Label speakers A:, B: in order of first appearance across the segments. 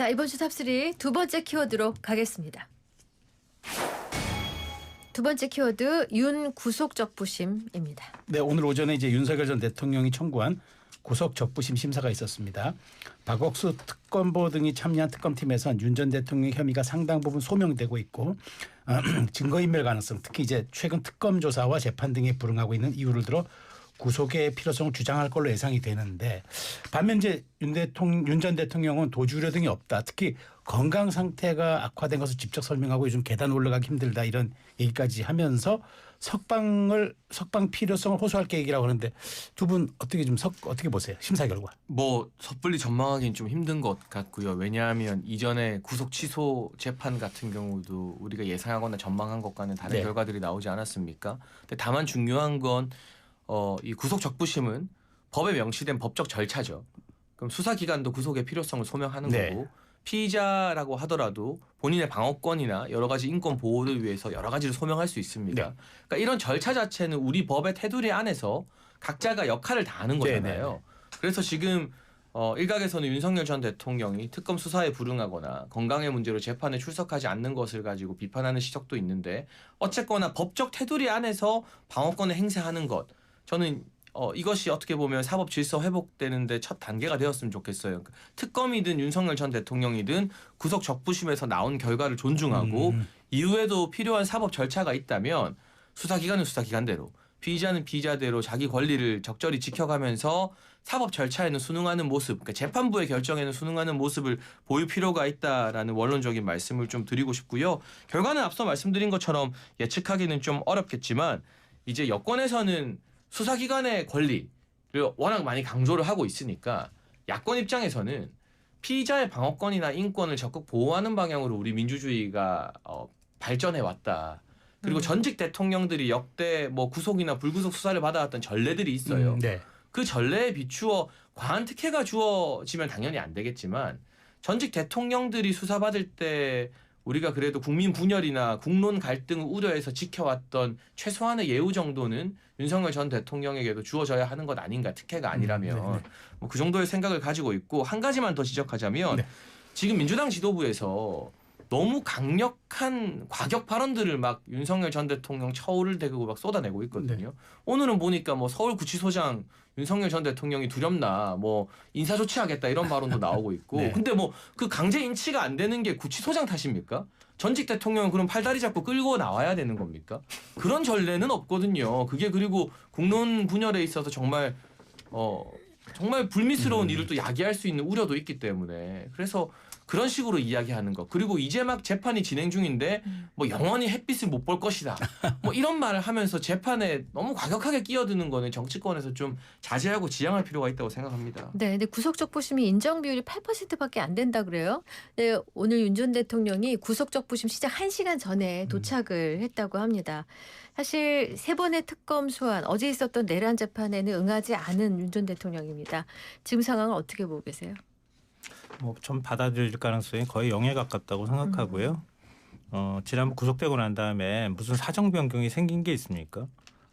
A: 자, 이번 주 탑3 두 번째 키워드로 가겠습니다. 두 번째 키워드 윤 구속 적부심입니다.
B: 네, 오늘 오전에 이제 윤석열 전 대통령이 청구한 구속 적부심 심사가 있었습니다. 박옥수 특검보 등이 참여한 특검팀에선 윤 전 대통령 혐의가 상당 부분 소명되고 있고 증거인멸 가능성, 특히 이제 최근 특검 조사와 재판 등에 불응하고 있는 이유를 들어 구속의 필요성을 주장할 걸로 예상이 되는데, 반면 이제 윤 전 대통령은 도주 우려 등이 없다, 특히 건강 상태가 악화된 것을 직접 설명하고 요즘 계단 올라가기 힘들다 이런 얘기까지 하면서 석방 필요성을 호소할 계획이라고 하는데, 두 분 어떻게 보세요? 심사 결과.
C: 뭐 섣불리 전망하기는 좀 힘든 것 같고요. 왜냐하면 이전에 구속 취소 재판 같은 경우도 우리가 예상하거나 전망한 것과는 다른
B: 네.
C: 결과들이 나오지 않았습니까? 근데 다만 중요한 건 이 구속 적부심은 법에 명시된 법적 절차죠. 그럼 수사기관도 구속의 필요성을 소명하는
B: 네.
C: 거고, 피의자라고 하더라도 본인의 방어권이나 여러 가지 인권 보호를 위해서 여러 가지를 소명할 수 있습니다.
B: 네.
C: 그러니까 이런 절차 자체는 우리 법의 테두리 안에서 각자가 역할을 다하는 거잖아요.
B: 네, 네.
C: 그래서 지금 일각에서는 윤석열 전 대통령이 특검 수사에 불응하거나 건강의 문제로 재판에 출석하지 않는 것을 가지고 비판하는 시각도 있는데, 어쨌거나 법적 테두리 안에서 방어권을 행사하는 것, 저는 이것이 어떻게 보면 사법 질서 회복되는데 첫 단계가 되었으면 좋겠어요. 특검이든 윤석열 전 대통령이든 구속 적부심에서 나온 결과를 존중하고 이후에도 필요한 사법 절차가 있다면 수사기관은 수사기관대로, 피의자는 피의자대로 자기 권리를 적절히 지켜가면서 사법 절차에는 순응하는 모습, 그러니까 재판부의 결정에는 순응하는 모습을 보일 필요가 있다라는 원론적인 말씀을 좀 드리고 싶고요. 결과는 앞서 말씀드린 것처럼 예측하기는 좀 어렵겠지만, 이제 여권에서는 수사기관의 권리를 워낙 많이 강조를 하고 있으니까 야권 입장에서는 피의자의 방어권이나 인권을 적극 보호하는 방향으로 우리 민주주의가 발전해 왔다. 그리고 전직 대통령들이 역대 뭐 구속이나 불구속 수사를 받아왔던 전례들이 있어요.
B: 네.
C: 그 전례에 비추어 과한 특혜가 주어지면 당연히 안 되겠지만, 전직 대통령들이 수사받을 때 우리가 그래도 국민 분열이나 국론 갈등을 우려해서 지켜왔던 최소한의 예우 정도는 윤석열 전 대통령에게도 주어져야 하는 것 아닌가, 특혜가 아니라면. 뭐 그 정도의 생각을 가지고 있고, 한 가지만 더 지적하자면
B: 네.
C: 지금 민주당 지도부에서 너무 강력한 과격 발언들을 막 윤석열 전 대통령 처우를 대고 막 쏟아내고 있거든요.
B: 네.
C: 오늘은 보니까 뭐 서울구치소장 윤석열 전 대통령이 두렵나, 뭐 인사 조치하겠다 이런 발언도 나오고 있고.
B: 네.
C: 근데 뭐 그 강제 인치가 안 되는 게 구치소장 탓입니까? 전직 대통령은 그럼 팔다리 잡고 끌고 나와야 되는 겁니까? 그런 전례는 없거든요. 그게 그리고 국론 분열에 있어서 정말 불미스러운 일을 또 야기할 수 있는 우려도 있기 때문에, 그래서 그런 식으로 이야기하는 것, 그리고 이제 막 재판이 진행 중인데 뭐 영원히 햇빛을 못 볼 것이다, 뭐 이런 말을 하면서 재판에 너무 과격하게 끼어드는 거는 정치권에서 좀 자제하고 지양할 필요가 있다고 생각합니다.
A: 네, 근데 구속 적부심이 인정 비율이 8%밖에 안 된다 그래요. 네, 오늘 윤 전 대통령이 구속 적부심 시작 1시간 전에 도착을 했다고 합니다. 사실 세 번의 특검 소환, 어제 있었던 내란 재판에는 응하지 않은 윤 전 대통령입니다. 지금 상황을 어떻게 보고 계세요?
D: 뭐 좀 받아들일 가능성이 거의 0에 가깝다고 생각하고요. 지난번 구속되고 난 다음에 무슨 사정 변경이 생긴 게 있습니까?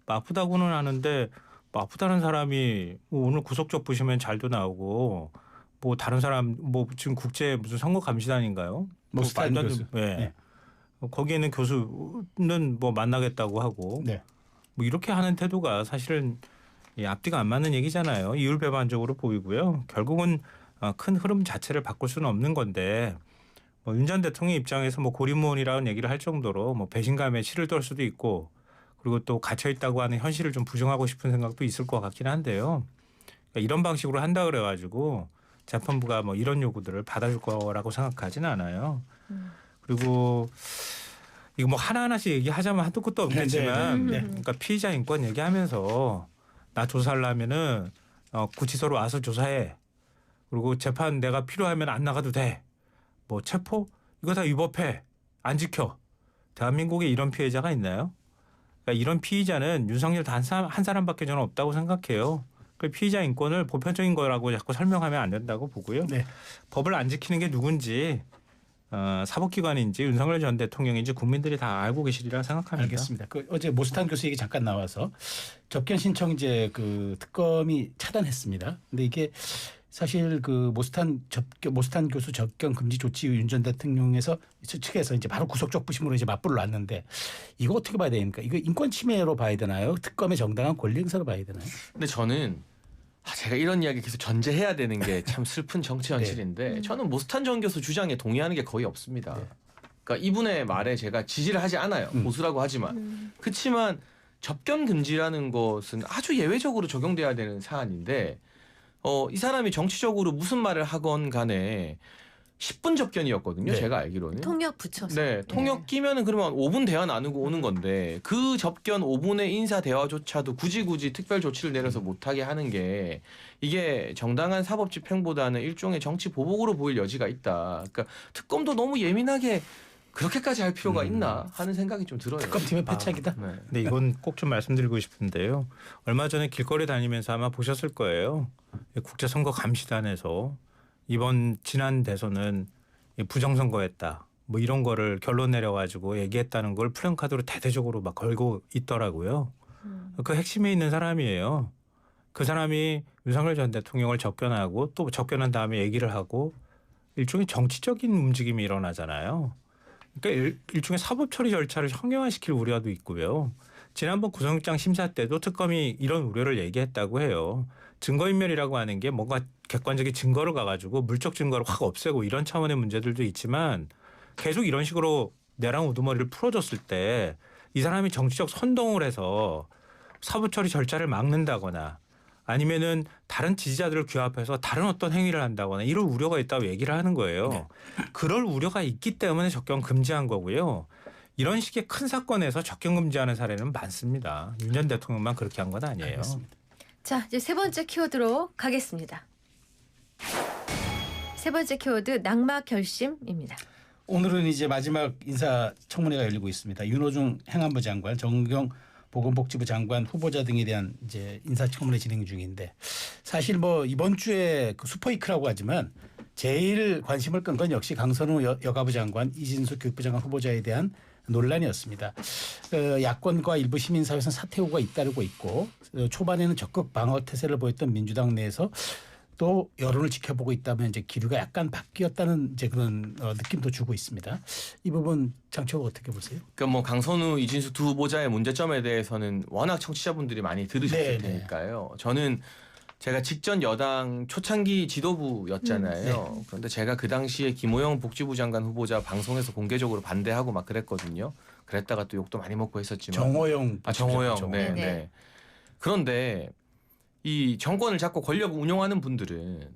D: 뭐 아프다고는 하는데, 뭐 아프다는 사람이 뭐 오늘 구속적 보시면 잘도 나오고, 뭐 다른 사람 뭐 지금 국제 무슨 선거 감시단인가요?
B: 뭐 스타인 교수.
D: 네.
B: 네.
D: 거기에 있는 교수는 뭐 만나겠다고 하고,
B: 네.
D: 뭐 이렇게 하는 태도가 사실은 앞뒤가 안 맞는 얘기잖아요. 이율배반적으로 보이고요. 결국은 큰 흐름 자체를 바꿀 수는 없는 건데, 뭐 윤 전 대통령 입장에서 뭐 고리무원이라는 얘기를 할 정도로 뭐 배신감에 치를 떨 수도 있고, 그리고 또 갇혀 있다고 하는 현실을 좀 부정하고 싶은 생각도 있을 것 같긴 한데요. 그러니까 이런 방식으로 한다 그래가지고 재판부가 뭐 이런 요구들을 받아줄 거라고 생각하지는 않아요. 그리고 이거 뭐 하나하나씩 얘기하자면 한도 끝도 없겠지만, 그러니까 피의자 인권 얘기하면서 나 조사하려면은 구치소로 와서 조사해. 그리고 재판 내가 필요하면 안 나가도 돼. 뭐 체포? 이거 다 위법해. 안 지켜. 대한민국에 이런 피해자가 있나요? 그러니까 이런 피의자는 윤석열 단 한 사람밖에 저는 없다고 생각해요. 그 피의자 인권을 보편적인 거라고 자꾸 설명하면 안 된다고 보고요.
B: 네.
D: 법을 안 지키는 게 누군지, 사법기관인지 윤석열 전 대통령인지 국민들이 다 알고 계시리라 생각합니다.
B: 알겠습니다. 어제 모스탄 교수 얘기 잠깐 나와서 접견 신청 이제 그 특검이 차단했습니다. 근데 이게 사실 그 모스탄 교수 접견 금지 조치 윤 전 대통령에서 측에서 이제 바로 구속적 부심으로 이제 맞불을 놨는데 이거 어떻게 봐야 됩니까? 이거 인권 침해로 봐야 되나요? 특검의 정당한 권리 행사로 봐야 되나요?
C: 근데 저는 제가 이런 이야기 계속 전제해야 되는 게 참 슬픈 정치 현실인데 저는 모스탄 전 교수 주장에 동의하는 게 거의 없습니다.
B: 네.
C: 그러니까 이분의 말에 제가 지지를 하지 않아요. 보수라고 하지만. 그렇지만 접견 금지라는 것은 아주 예외적으로 적용돼야 되는 사안인데 이 사람이 정치적으로 무슨 말을 하건 간에 10분 접견이었거든요.
B: 네.
C: 제가 알기로는.
A: 통역 붙여서.
C: 네, 통역 끼면은 그러면 5분 대화 나누고 오는 건데 그 접견 5분의 인사 대화조차도 굳이 특별 조치를 내려서 못하게 하는 게 이게 정당한 사법 집행보다는 일종의 정치 보복으로 보일 여지가 있다. 그러니까 특검도 너무 예민하게 그렇게까지 할 필요가 있나 하는 생각이 좀 들어요.
B: 특검팀의 패착이다.
C: 네.
D: 근데 이건 꼭 좀 말씀드리고 싶은데요. 얼마 전에 길거리 다니면서 아마 보셨을 거예요. 국제선거감시단에서 이번 지난 대선은 부정선거였다. 뭐 이런 거를 결론 내려가지고 얘기했다는 걸 플랜카드로 대대적으로 막 걸고 있더라고요. 그 핵심에 있는 사람이에요. 그 사람이 윤석열 전 대통령을 접견하고 또 접견한 다음에 얘기를 하고 일종의 정치적인 움직임이 일어나잖아요. 그러니까 일종의 사법 처리 절차를 형용화시킬 우려도 있고요. 지난번 구속영장 심사 때도 특검이 이런 우려를 얘기했다고 해요. 증거인멸이라고 하는 게 뭔가 객관적인 증거를 가가지고 물적 증거를 확 없애고 이런 차원의 문제들도 있지만 계속 이런 식으로 내랑 우두머리를 풀어줬을 때 이 사람이 정치적 선동을 해서 사법 처리 절차를 막는다거나 아니면은 다른 지지자들을 규합해서 다른 어떤 행위를 한다거나 이런 우려가 있다고 얘기를 하는 거예요.
B: 네.
D: 그럴 우려가 있기 때문에 접견 금지한 거고요. 이런 식의 큰 사건에서 접견 금지하는 사례는 많습니다. 윤 전 대통령만 그렇게 한 건 아니에요.
B: 알겠습니다.
A: 자, 이제 세 번째 키워드로 가겠습니다. 세 번째 키워드 낙마 결심입니다.
B: 오늘은 이제 마지막 인사청문회가 열리고 있습니다. 윤호중 행안부 장관, 정경 보건복지부 장관 후보자 등에 대한 이제 인사청문회 진행 중인데 사실 뭐 이번 주에 그 슈퍼위크라고 하지만 제일 관심을 끈 건 역시 강선우 여가부 장관, 이진수 교육부 장관 후보자에 대한 논란이었습니다. 야권과 일부 시민사회에서는 사퇴 요구가 잇따르고 있고 초반에는 적극 방어 태세를 보였던 민주당 내에서 또 여론을 지켜보고 있다면 이제 기류가 약간 바뀌었다는 이제 그런 느낌도 주고 있습니다. 이 부분 장치호 어떻게 보세요?
C: 그러니까 뭐 강선우, 이진수 두 후보자의 문제점에 대해서는 워낙 청취자분들이 많이 들으셨을
B: 네,
C: 테니까요. 저는 제가 직전 여당 초창기 지도부였잖아요. 그런데 제가 그 당시에 김호영 복지부 장관 후보자 방송에서 공개적으로 반대하고 막 그랬거든요. 그랬다가 또 욕도 많이 먹고 했었지만.
B: 정호영.
C: 정호영. 네,
A: 네.
C: 네. 그런데 이 정권을 잡고 권력을 운영하는 분들은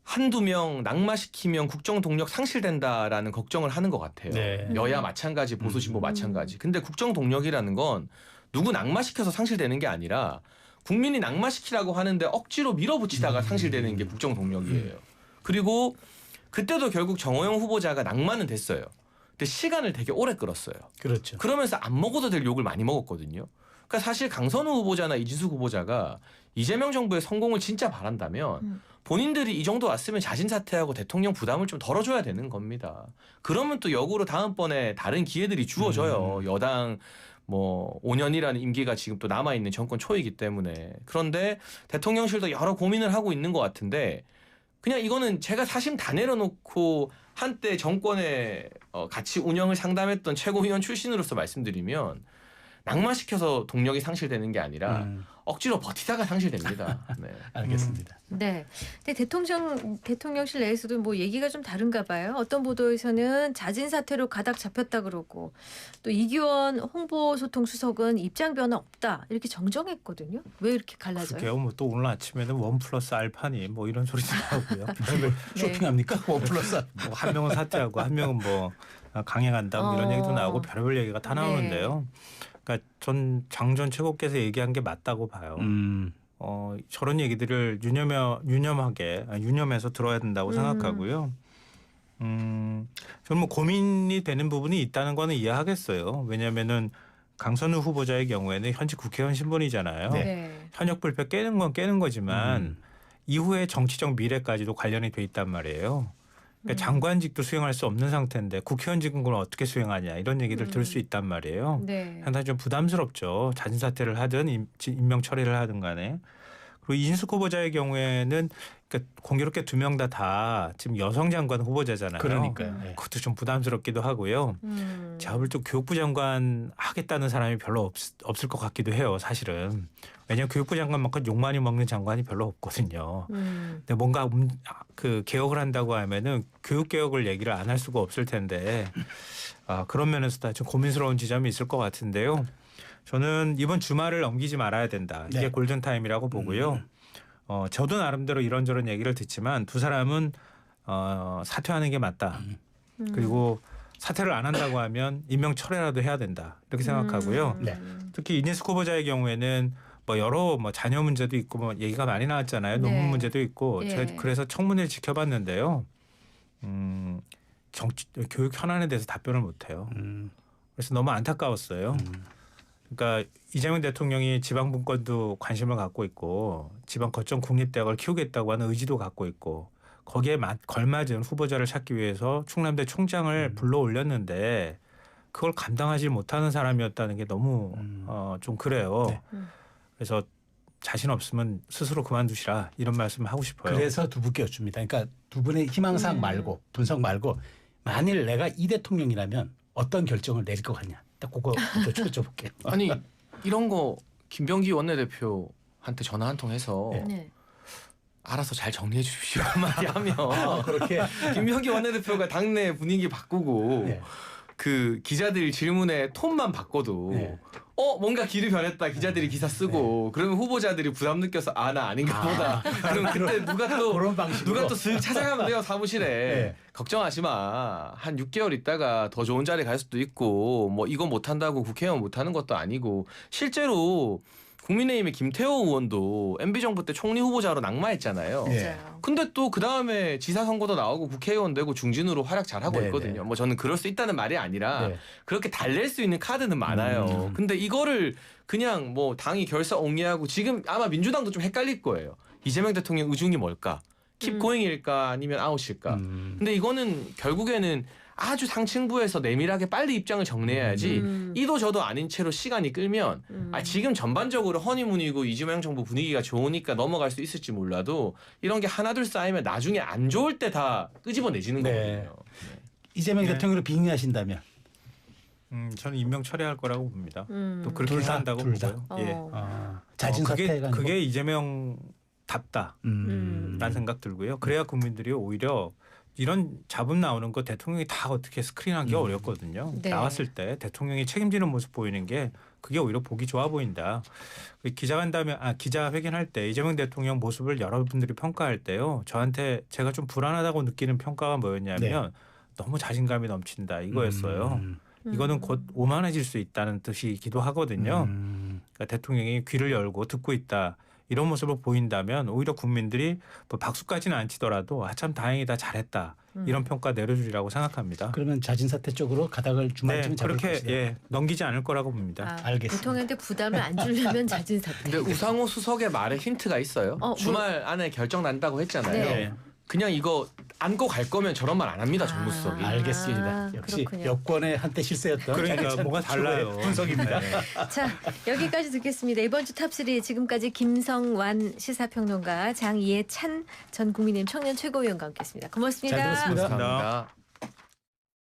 C: 한두 명 낙마시키면 국정 동력 상실된다라는 걱정을 하는 것 같아요.
B: 네.
C: 여야 마찬가지, 보수 진보 마찬가지. 근데 국정 동력이라는 건 누구 낙마시켜서 상실되는 게 아니라 국민이 낙마시키라고 하는데 억지로 밀어붙이다가 상실되는 게 국정 동력이에요. 그리고 그때도 결국 정호영 후보자가 낙마는 됐어요. 근데 시간을 되게 오래 끌었어요.
B: 그렇죠.
C: 그러면서 안 먹어도 될 욕을 많이 먹었거든요. 그러니까 사실 강선우 후보자나 이진수 후보자가 이재명 정부의 성공을 진짜 바란다면 본인들이 이 정도 왔으면 자진 사퇴하고 대통령 부담을 좀 덜어줘야 되는 겁니다. 그러면 또 역으로 다음번에 다른 기회들이 주어져요. 여당 뭐 5년이라는 임기가 지금 또 남아있는 정권 초이기 때문에. 그런데 대통령실도 여러 고민을 하고 있는 것 같은데 그냥 이거는 제가 사심 다 내려놓고 한때 정권의 같이 운영을 상담했던 최고위원 출신으로서 말씀드리면 낙마시켜서 동력이 상실되는 게 아니라 억지로 버티다가 상실됩니다. 네.
B: 알겠습니다.
A: 네. 근데 대통령실 내에서도 뭐 얘기가 좀 다른가 봐요. 어떤 보도에서는 자진 사퇴로 가닥 잡혔다 그러고 또 이규원 홍보소통수석은 입장 변화 없다 이렇게 정정했거든요. 왜 이렇게 갈라져요?
D: 그게요. 뭐 또 오늘 아침에는 원 플러스 알파니 뭐 이런 소리도 나오고요.
B: 쇼핑합니까? 원 플러스.
D: 뭐 한 명은 사퇴하고 한 명은 뭐 강행한다 뭐 이런 얘기도 나오고 별의별 얘기가 다 나오는데요. 그러니까 전 장 전 최고께서 얘기한 게 맞다고 봐요. 저런 얘기들을 유념해서 들어야 된다고 생각하고요. 저는 뭐 고민이 되는 부분이 있다는 거는 이해하겠어요. 왜냐하면은 강선우 후보자의 경우에는 현직 국회의원 신분이잖아요.
A: 네.
D: 현역 불패 깨는 건 깨는 거지만 이후에 정치적 미래까지도 관련이 돼 있단 말이에요. 그러니까 장관직도 수행할 수 없는 상태인데 국회의원직은 그걸 어떻게 수행하냐 이런 얘기를 들을 수 있단 말이에요.
A: 네.
D: 상당히 좀 부담스럽죠. 자진 사퇴를 하든 임명 처리를 하든 간에. 그리고 이진숙 후보자의 경우에는 그러니까 공교롭게 두 명 다 지금 여성 장관 후보자잖아요.
B: 그러니까요. 예.
D: 그것도 좀 부담스럽기도 하고요. 제가 볼 때 교육부 장관 하겠다는 사람이 별로 없을 것 같기도 해요. 사실은. 왜냐하면 교육부 장관만큼 욕 많이 먹는 장관이 별로 없거든요. 근데 뭔가 그 개혁을 한다고 하면은 교육 개혁을 얘기를 안 할 수가 없을 텐데 그런 면에서 다 좀 고민스러운 지점이 있을 것 같은데요. 저는 이번 주말을 넘기지 말아야 된다. 이게
B: 네.
D: 골든 타임이라고 보고요. 저도 나름대로 이런저런 얘기를 듣지만 두 사람은 사퇴하는 게 맞다. 그리고 사퇴를 안 한다고 하면 임명 철회라도 해야 된다. 이렇게 생각하고요.
B: 네.
D: 특히 이진숙 후보자의 경우에는 뭐 여러 뭐 자녀 문제도 있고 뭐 얘기가 많이 나왔잖아요. 논문
A: 네.
D: 문제도 있고
A: 예.
D: 제가 그래서 청문회를 지켜봤는데요. 교육 현안에 대해서 답변을 못해요. 그래서 너무 안타까웠어요. 그러니까 이재명 대통령이 지방 분권도 관심을 갖고 있고 지방 거점 국립대학을 키우겠다고 하는 의지도 갖고 있고 거기에 걸맞은 후보자를 찾기 위해서 충남대 총장을 불러 올렸는데 그걸 감당하지 못하는 사람이었다는 게 너무 좀 그래요.
B: 네.
D: 그래서 자신 없으면 스스로 그만두시라 이런 말씀을 하고 싶어요.
B: 그래서 두 분께 여쭙니다. 그러니까 두 분의 희망사항 말고 분석 말고 만일 내가 이 대통령이라면 어떤 결정을 내릴 것 같냐. 딱 그거 먼저 여쭤볼게요.
C: 아니 이런 거 김병기 원내대표한테 전화 한 통 해서
B: 네.
A: 네.
C: 알아서 잘 정리해 주십시오 한마디 하면
B: 그렇게
C: 김병기 원내대표가 당내 분위기 바꾸고
B: 네.
C: 그 기자들 질문의 톤만 바꿔도
B: 네.
C: 뭔가 길이 변했다 기자들이 기사 쓰고 그러면 후보자들이 부담 느껴서 나 아닌가 보다 그럼 그때
B: 그런 방식으로
C: 누가 또 슥 찾아가면 돼요 사무실에
B: 네.
C: 걱정하지 마한 6개월 있다가 더 좋은 자리 갈 수도 있고 뭐 이거 못한다고 국회의원 못하는 것도 아니고 실제로 국민의힘의 김태호 의원도 MB정부 때 총리 후보자로 낙마했잖아요.
B: 네.
A: 맞아요.
C: 근데 또 그 다음에 지사 선거도 나오고 국회의원 되고 중진으로 활약 잘하고
B: 네,
C: 있거든요.
B: 네.
C: 뭐 저는 그럴 수 있다는 말이 아니라
B: 네.
C: 그렇게 달랠 수 있는 카드는 많아요. 근데 이거를 그냥 뭐 당이 결사옹리하고 지금 아마 민주당도 좀 헷갈릴 거예요. 이재명 대통령 의중이 뭘까? 킵 고잉일까 아니면 아웃일까? 근데 이거는 결국에는 아주 상층부에서 내밀하게 빨리 입장을 정리해야지 이도 저도 아닌 채로 시간이 끌면 지금 전반적으로 허니문이고 이재명 정부 분위기가 좋으니까 넘어갈 수 있을지 몰라도 이런 게 하나둘 쌓이면 나중에 안 좋을 때 다 끄집어내지는
B: 네.
C: 거거든요.
B: 이재명
D: 네.
B: 대통령을 빙의하신다면
D: 저는 임명 철회할 거라고 봅니다. 또 그렇게
B: 둘 다,
D: 한다고
B: 둘 다.
D: 보고요. 예.
B: 자진 사퇴가
D: 그게 이재명답다. 라는 생각 들고요. 그래야 국민들이 오히려 이런 잡음 나오는 거 대통령이 다 어떻게 스크린하기 어렵거든요.
A: 네.
D: 나왔을 때 대통령이 책임지는 모습 보이는 게 그게 오히려 보기 좋아 보인다. 기자회견할 때 이재명 대통령 모습을 여러분들이 평가할 때요. 저한테 제가 좀 불안하다고 느끼는 평가가 뭐였냐면 너무 자신감이 넘친다 이거였어요. 이거는 곧 오만해질 수 있다는 뜻이기도 하거든요. 그러니까 대통령이 귀를 열고 듣고 있다. 이런 모습을 보인다면 오히려 국민들이 뭐 박수까지는 안 치더라도 참 다행이다 잘했다 이런 평가 내려주리라고 생각합니다.
B: 그러면 자진 사퇴 쪽으로 가닥을 주말쯤 잡을
D: 그렇게
B: 것이다.
D: 넘기지 않을 거라고 봅니다.
B: 알겠습니다.
A: 대통령한테 부담을 안 주려면 자진 사퇴.
C: 근데 우상호 수석의 말에 힌트가 있어요. 주말 안에 결정 난다고 했잖아요.
A: 네.
C: 그냥 이거 안고 갈 거면 저런 말 안 합니다. 정무 수석이.
B: 알겠습니다. 역시
A: 그렇군요.
B: 여권의 한때 실세였던
D: 그러니까
B: 장혜찬
D: 뭐가 달라요.
B: 최고의 분석입니다.
D: 네.
A: 자, 여기까지 듣겠습니다. 이번 주 탑3 지금까지 김성완 시사평론가 장예찬 전 국민의힘 청년 최고위원과 함께했습니다. 고맙습니다.
B: 잘 들었습니다.
C: 감사합니다.